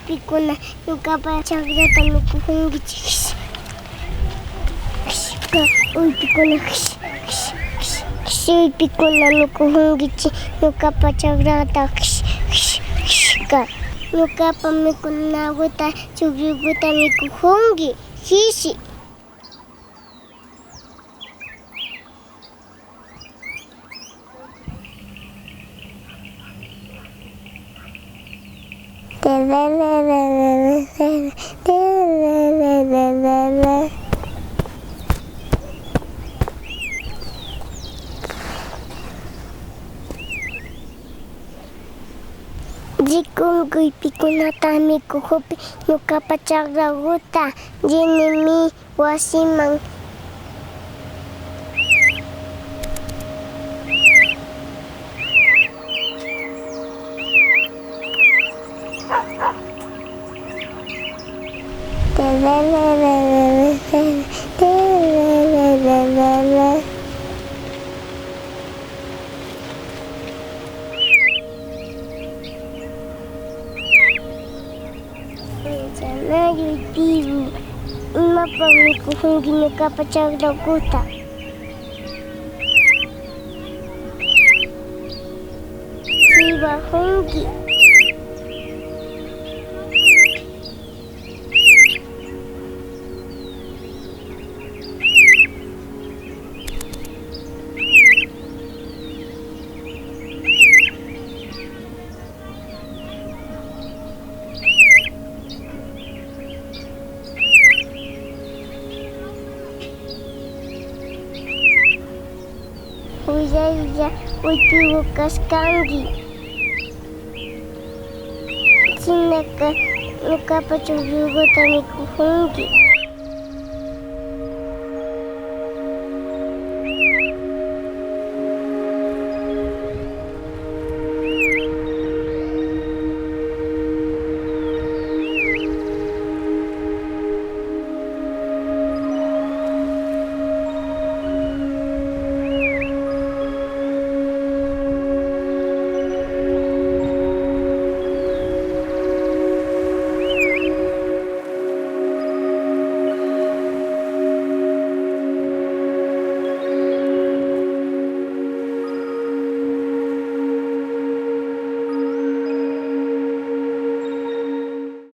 Pikuna nuqa chakrata mikukunkichik. Uypikuna uypikuna mikukunkichik nuqapa chakrata. Nuqapa mikunakuta chuqllukuta mikukunki hishi. Rikunquypikunata mikuhupi nuqapa chakrakuta llinimi wasiman. Tibu, imapa mikukunki nuqapa chakrakuta. Sibajunki. Uyaylla uypigu kaskanki. Chinaka nuqapa chuqllukuta mikukunki.